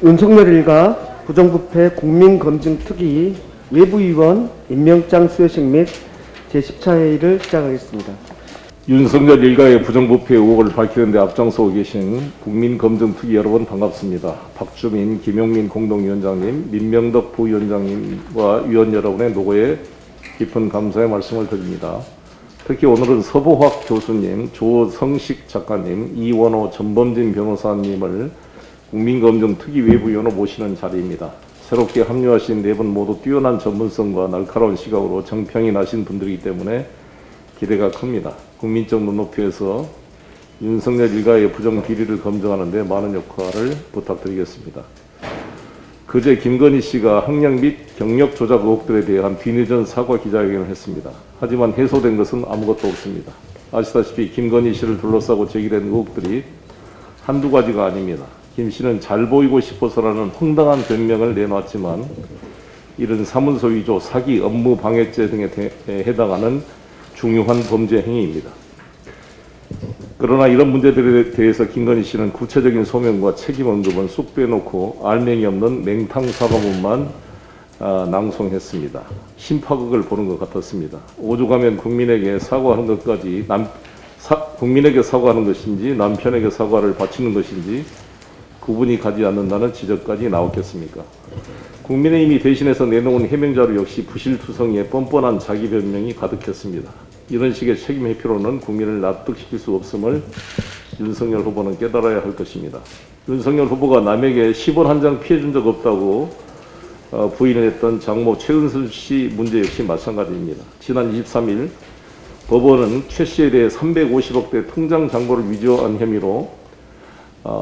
윤석열 일가 부정부패 국민검증특위 외부위원 임명장 수여식 및 제10차 회의를 시작하겠습니다. 윤석열 일가의 부정부패 의혹을 밝히는 데 앞장서고 계신 국민검증특위 여러분 반갑습니다. 박주민, 김용민 공동위원장님, 민명덕 부위원장님과 위원 여러분의 노고에 깊은 감사의 말씀을 드립니다. 특히 오늘은 서보학 교수님, 조성식 작가님, 이원호 전범진 변호사님을 국민검증특위 외부위원으로 모시는 자리입니다. 새롭게 합류하신 네 분 모두 뛰어난 전문성과 날카로운 시각으로 정평이 나신 분들이기 때문에 기대가 큽니다. 국민적 눈높이에서 윤석열 일가의 부정 비리를 검증하는 데 많은 역할을 부탁드리겠습니다. 그제 김건희 씨가 학력 및 경력 조작 의혹들에 대한 뒤늦은 사과 기자회견을 했습니다. 하지만 해소된 것은 아무것도 없습니다. 아시다시피 김건희 씨를 둘러싸고 제기된 의혹들이 한두 가지가 아닙니다. 김 씨는 잘 보이고 싶어서라는 황당한 변명을 내놨지만 이런 사문서 위조, 사기, 업무 방해죄 등에 해당하는 중요한 범죄 행위입니다. 그러나 이런 문제들에 대해서 김건희 씨는 구체적인 소명과 책임 언급은 쑥 빼놓고 알맹이 없는 맹탕 사과문만 낭송했습니다. 심파극을 보는 것 같았습니다. 오죽하면 국민에게 사과하는 것까지 국민에게 사과하는 것인지 남편에게 사과를 바치는 것인지 구분이 가지 않는다는 지적까지 나왔겠습니까? 국민의힘이 대신해서 내놓은 해명자료 역시 부실투성이에 뻔뻔한 자기 변명이 가득했습니다. 이런 식의 책임 회피로는 국민을 납득시킬 수 없음을 윤석열 후보는 깨달아야 할 것입니다. 윤석열 후보가 남에게 10원 한 장 피해준 적 없다고 부인을 했던 장모 최은순 씨 문제 역시 마찬가지입니다. 지난 23일 법원은 최 씨에 대해 350억대 통장 잔고를 위조한 혐의로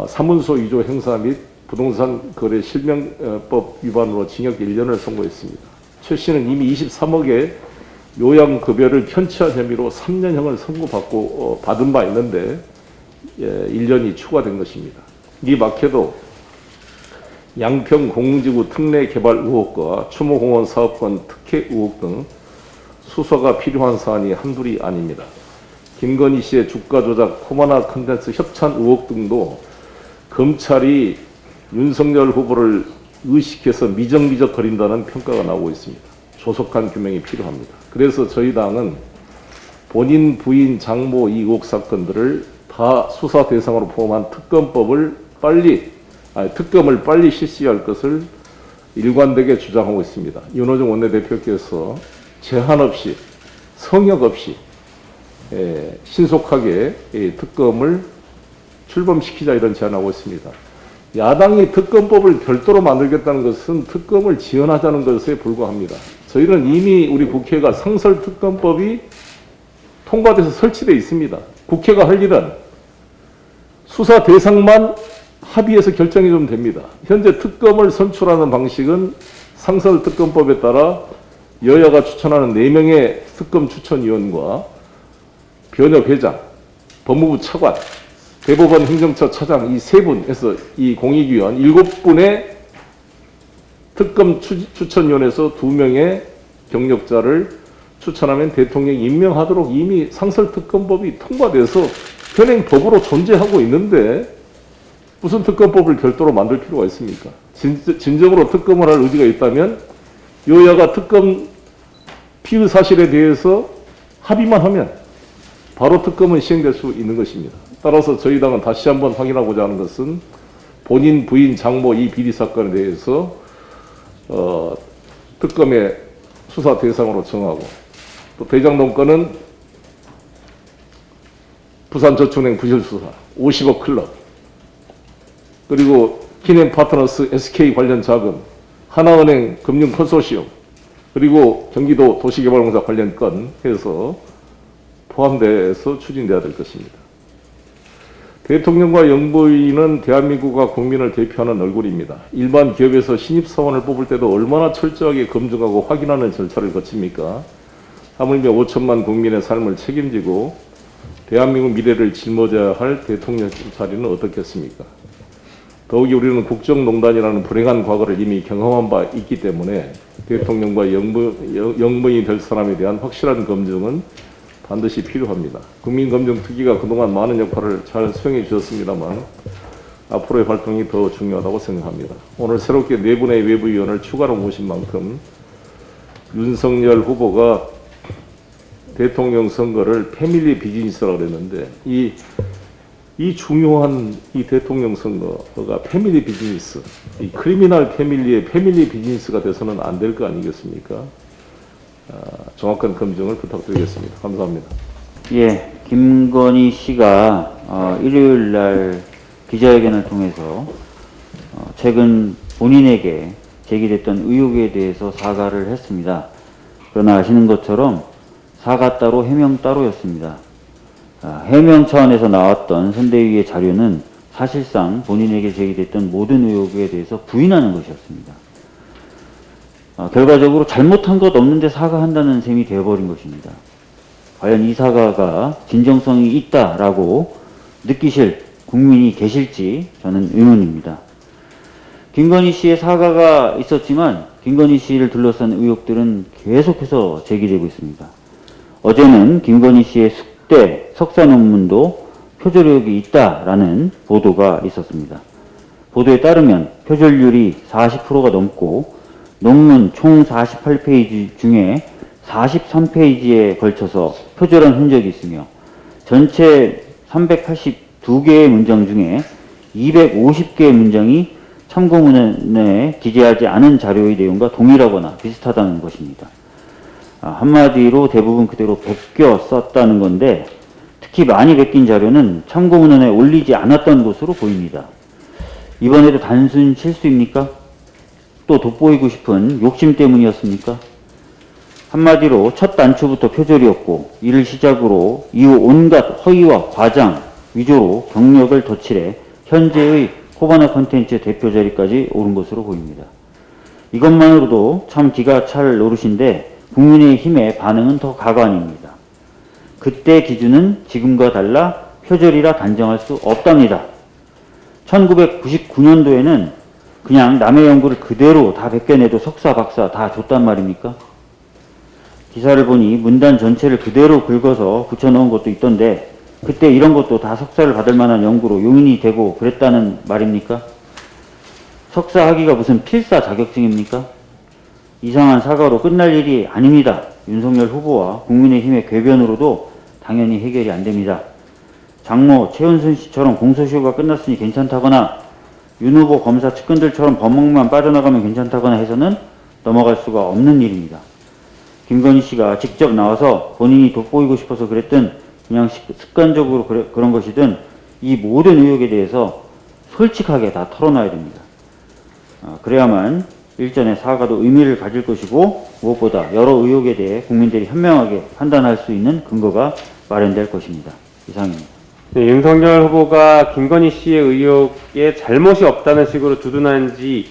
사문서 위조 행사 및 부동산 거래 실명법 위반으로 징역 1년을 선고했습니다. 최 씨는 이미 23억의 요양급여를 편취한 혐의로 3년형을 선고받고 받은 바 있는데 1년이 추가된 것입니다. 이 막혀도 양평 공지구 특례 개발 의혹과 추모공원 사업권 특혜 의혹 등 수사가 필요한 사안이 한둘이 아닙니다. 김건희 씨의 주가 조작, 코바나 컨텐츠 협찬 의혹 등도 검찰이 윤석열 후보를 의식해서 미적거린다는 평가가 나오고 있습니다. 조속한 규명이 필요합니다. 그래서 저희 당은 본인, 부인, 장모 이 의혹 사건들을 다 수사 대상으로 포함한 특검을 빨리 실시할 것을 일관되게 주장하고 있습니다. 윤호중 원내대표께서 제한 없이, 성역 없이 신속하게 특검을 출범시키자 이런 제안하고 있습니다. 야당이 특검법을 별도로 만들겠다는 것은 특검을 지원하자는 것에 불과합니다. 저희는 이미 우리 국회가 상설특검법이 통과돼서 설치되어 있습니다. 국회가 할 일은 수사 대상만 합의해서 결정해 주면 됩니다. 현재 특검을 선출하는 방식은 상설특검법에 따라 여야가 추천하는 4명의 특검 추천위원과 변협회장, 법무부 차관, 대법원 행정처 차장 이 3분에서 이 공익위원 7분의 특검 추천위원회에서 2명의 경력자를 추천하면 대통령이 임명하도록 이미 상설특검법이 통과돼서 현행 법으로 존재하고 있는데 무슨 특검법을 별도로 만들 필요가 있습니까? 진정으로 특검을 할 의지가 있다면 여야가 특검 피의 사실에 대해서 합의만 하면 바로 특검은 시행될 수 있는 것입니다. 따라서 저희 당은 다시 한번 확인하고자 하는 것은 본인, 부인, 장모 이 비리 사건에 대해서 특검의 수사 대상으로 정하고 또 대장동 건은 부산저축은행 부실수사, 50억 클럽, 그리고 키넨파트너스 SK 관련 자금, 하나은행 금융 컨소시엄, 그리고 경기도 도시개발공사 관련 건 해서 포함돼서 추진돼야 될 것입니다. 대통령과 영부인은 대한민국과 국민을 대표하는 얼굴입니다. 일반 기업에서 신입사원을 뽑을 때도 얼마나 철저하게 검증하고 확인하는 절차를 거칩니까? 하물며 5천만 국민의 삶을 책임지고 대한민국 미래를 짊어져야 할 대통령 자리는 어떻겠습니까? 더욱이 우리는 국정농단이라는 불행한 과거를 이미 경험한 바 있기 때문에 대통령과 영부인이 될 사람에 대한 확실한 검증은 반드시 필요합니다. 국민검증특위가 그동안 많은 역할을 잘 수행해 주셨습니다만 앞으로의 활동이 더 중요하다고 생각합니다. 오늘 새롭게 4분의 외부위원을 추가로 모신 만큼 윤석열 후보가 대통령 선거를 패밀리 비즈니스라고 그랬는데 이 중요한 이 대통령 선거가 패밀리 비즈니스, 이 크리미널 패밀리의 패밀리 비즈니스가 돼서는 안 될 거 아니겠습니까? 정확한 검증을 부탁드리겠습니다. 감사합니다. 예, 김건희 씨가 일요일 날 기자회견을 통해서 최근 본인에게 제기됐던 의혹에 대해서 사과를 했습니다. 그러나 아시는 것처럼 사과 따로 해명 따로였습니다. 해명 차원에서 나왔던 선대위의 자료는 사실상 본인에게 제기됐던 모든 의혹에 대해서 부인하는 것이었습니다. 결과적으로 잘못한 것 없는데 사과한다는 셈이 되어버린 것입니다. 과연 이 사과가 진정성이 있다라고 느끼실 국민이 계실지 저는 의문입니다. 김건희 씨의 사과가 있었지만 김건희 씨를 둘러싼 의혹들은 계속해서 제기되고 있습니다. 어제는 김건희 씨의 숙대 석사 논문도 표절의혹이 있다라는 보도가 있었습니다. 보도에 따르면 표절률이 40%가 넘고 논문 총 48페이지 중에 43페이지에 걸쳐서 표절한 흔적이 있으며 전체 382개의 문장 중에 250개의 문장이 참고문헌에 기재하지 않은 자료의 내용과 동일하거나 비슷하다는 것입니다. 한마디로 대부분 그대로 베껴 썼다는 건데 특히 많이 베낀 자료는 참고문헌에 올리지 않았던 것으로 보입니다. 이번에도 단순 실수입니까? 또 돋보이고 싶은 욕심 때문이었습니까? 한마디로 첫 단추부터 표절이었고 이를 시작으로 이후 온갖 허위와 과장, 위조로 경력을 덧칠해 현재의 코바나 콘텐츠 대표 자리까지 오른 것으로 보입니다. 이것만으로도 참 기가 찰 노릇인데 국민의힘의 반응은 더 가관입니다. 그때 기준은 지금과 달라 표절이라 단정할 수 없답니다. 1999년도에는 그냥 남의 연구를 그대로 다 베껴내도 석사, 박사 다 줬단 말입니까? 기사를 보니 문단 전체를 그대로 긁어서 붙여놓은 것도 있던데 그때 이런 것도 다 석사를 받을 만한 연구로 용인이 되고 그랬다는 말입니까? 석사 학위가 무슨 필사 자격증입니까? 이상한 사과로 끝날 일이 아닙니다. 윤석열 후보와 국민의힘의 궤변으로도 당연히 해결이 안 됩니다. 장모 최은순 씨처럼 공소시효가 끝났으니 괜찮다거나 윤 후보 검사 측근들처럼 법망만 빠져나가면 괜찮다거나 해서는 넘어갈 수가 없는 일입니다. 김건희 씨가 직접 나와서 본인이 돋보이고 싶어서 그랬든 그냥 습관적으로 그런 것이든 이 모든 의혹에 대해서 솔직하게 다 털어놔야 됩니다. 그래야만 일전의 사과도 의미를 가질 것이고 무엇보다 여러 의혹에 대해 국민들이 현명하게 판단할 수 있는 근거가 마련될 것입니다. 이상입니다. 네, 윤석열 후보가 김건희 씨의 의혹에 잘못이 없다는 식으로 두둔한 지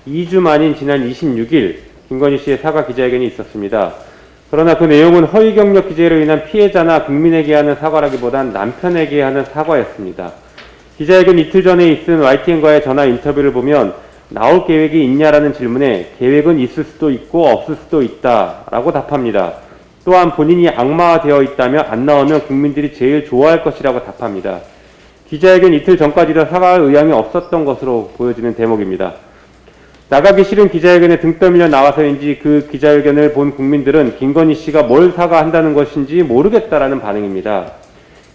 2주 만인 지난 26일 김건희 씨의 사과 기자회견이 있었습니다. 그러나 그 내용은 허위 경력 기재로 인한 피해자나 국민에게 하는 사과라기보단 남편에게 하는 사과였습니다. 기자회견 이틀 전에 있은 YTN과의 전화 인터뷰를 보면 나올 계획이 있냐라는 질문에 계획은 있을 수도 있고 없을 수도 있다라고 답합니다. 또한 본인이 악마화되어 있다며 안 나오면 국민들이 제일 좋아할 것이라고 답합니다. 기자회견 이틀 전까지도 사과할 의향이 없었던 것으로 보여지는 대목입니다. 나가기 싫은 기자회견에 등 떠밀려 나와서인지 그 기자회견을 본 국민들은 김건희 씨가 뭘 사과한다는 것인지 모르겠다라는 반응입니다.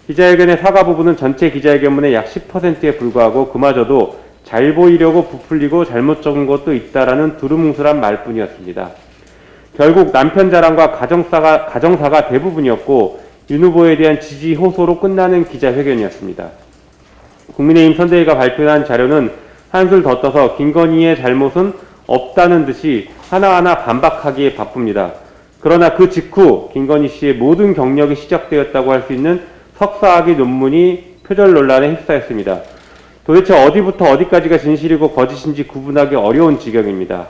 기자회견의 사과 부분은 전체 기자회견문의 약 10%에 불과하고 그마저도 잘 보이려고 부풀리고 잘못 적은 것도 있다라는 두루뭉술한 말뿐이었습니다. 결국 남편 자랑과 가정사가 대부분이었고 윤 후보에 대한 지지 호소로 끝나는 기자회견이었습니다. 국민의힘 선대위가 발표한 자료는 한술 더 떠서 김건희의 잘못은 없다는 듯이 하나하나 반박하기에 바쁩니다. 그러나 그 직후 김건희 씨의 모든 경력이 시작되었다고 할 수 있는 석사학위 논문이 표절 논란에 휩싸였습니다. 도대체 어디부터 어디까지가 진실이고 거짓인지 구분하기 어려운 지경입니다.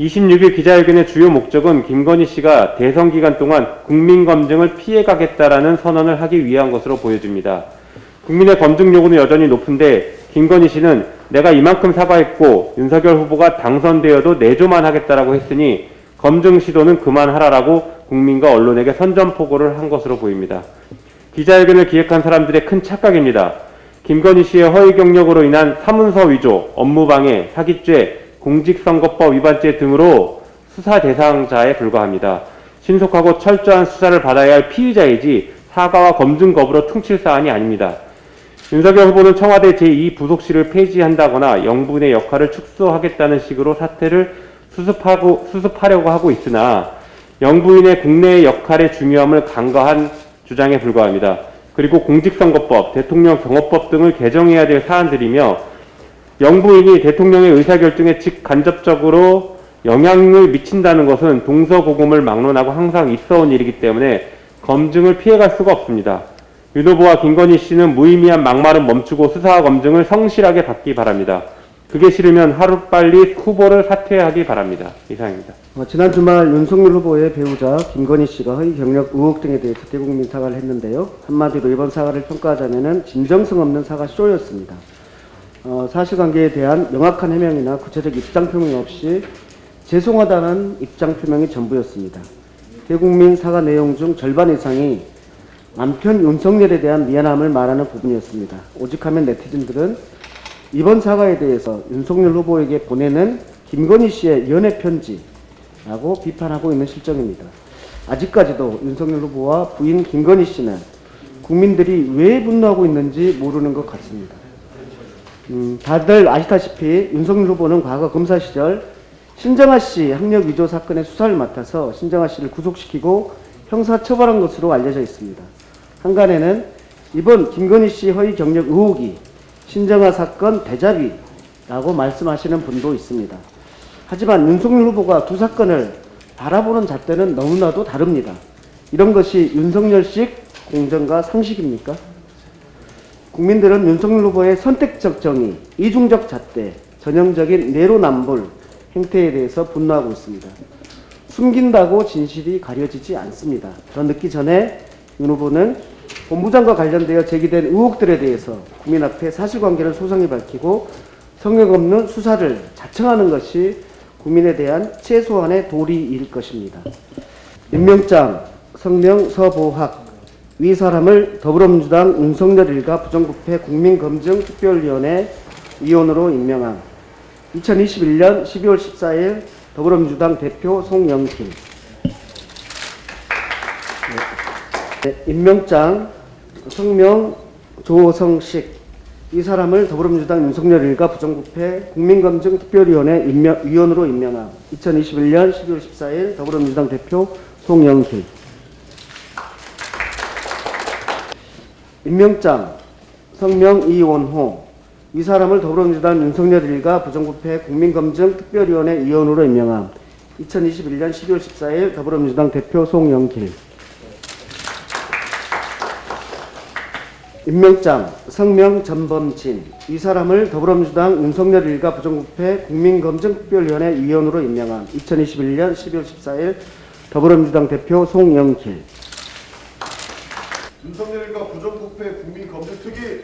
26일 기자회견의 주요 목적은 김건희 씨가 대선 기간 동안 국민검증을 피해가겠다라는 선언을 하기 위한 것으로 보여집니다. 국민의 검증 요구는 여전히 높은데 김건희 씨는 내가 이만큼 사과했고 윤석열 후보가 당선되어도 내조만 하겠다라고 했으니 검증 시도는 그만하라라고 국민과 언론에게 선전포고를 한 것으로 보입니다. 기자회견을 기획한 사람들의 큰 착각입니다. 김건희 씨의 허위 경력으로 인한 사문서 위조, 업무방해, 사기죄, 공직선거법 위반죄 등으로 수사 대상자에 불과합니다. 신속하고 철저한 수사를 받아야 할 피의자이지 사과와 검증 거부로 퉁칠 사안이 아닙니다. 윤석열 후보는 청와대 제2부속실을 폐지한다거나 영부인의 역할을 축소하겠다는 식으로 사태를 수습하려고 하고 있으나 영부인의 국내의 역할의 중요함을 간과한 주장에 불과합니다. 그리고 공직선거법, 대통령 경호법 등을 개정해야 될 사안들이며 영부인이 대통령의 의사결정에 직간접적으로 영향을 미친다는 것은 동서고금을 막론하고 항상 있어온 일이기 때문에 검증을 피해갈 수가 없습니다. 윤 후보와 김건희 씨는 무의미한 막말은 멈추고 수사와 검증을 성실하게 받기 바랍니다. 그게 싫으면 하루빨리 후보를 사퇴하기 바랍니다. 이상입니다. 지난 주말 윤석열 후보의 배우자 김건희 씨가 허위 경력 의혹 등에 대해서 대국민 사과를 했는데요. 한마디로 이번 사과를 평가하자면 진정성 없는 사과 쇼였습니다. 사실관계에 대한 명확한 해명이나 구체적 입장 표명 없이 죄송하다는 입장 표명이 전부였습니다. 대국민 사과 내용 중 절반 이상이 남편 윤석열에 대한 미안함을 말하는 부분이었습니다. 오직하면 네티즌들은 이번 사과에 대해서 윤석열 후보에게 보내는 김건희 씨의 연애 편지라고 비판하고 있는 실정입니다. 아직까지도 윤석열 후보와 부인 김건희 씨는 국민들이 왜 분노하고 있는지 모르는 것 같습니다. 다들 아시다시피 윤석열 후보는 과거 검사 시절 신정아 씨 학력 위조 사건의 수사를 맡아서 신정아 씨를 구속시키고 형사처벌한 것으로 알려져 있습니다. 한간에는 이번 김건희 씨 허위 경력 의혹이 신정아 사건 대자비라고 말씀하시는 분도 있습니다. 하지만 윤석열 후보가 두 사건을 바라보는 잣대는 너무나도 다릅니다. 이런 것이 윤석열식 공정과 상식입니까? 국민들은 윤석열 후보의 선택적 정의, 이중적 잣대, 전형적인 내로남불 행태에 대해서 분노하고 있습니다. 숨긴다고 진실이 가려지지 않습니다. 그렇기 전에 윤 후보는 본부장과 관련되어 제기된 의혹들에 대해서 국민 앞에 사실관계를 소상히 밝히고 성역 없는 수사를 자청하는 것이 국민에 대한 최소한의 도리일 것입니다. 임명장, 성명, 서보학, 위 사람을 더불어민주당 윤석열 일가 부정부패 국민검증특별위원회 위원으로 임명함. 2021년 12월 14일 더불어민주당 대표 송영길. 임명장, 성명, 조성식. 이 사람을 더불어민주당 윤석열 일가 부정부패 국민검증특별위원회 위원으로 임명함. 2021년 12월 14일 더불어민주당 대표 송영길. 임명장, 성명 이원호. 이 사람을 더불어민주당 윤석열 일가 부정부패 국민검증특별위원회 위원으로 임명함. 2021년 12월 14일 더불어민주당 대표 송영길. 임명장, 성명 전범진. 이 사람을 더불어민주당 윤석열 일가 부정부패 국민검증특별위원회 위원으로 임명함. 2021년 12월 14일 더불어민주당 대표 송영길. 윤석열과 부정부패 국민검증특위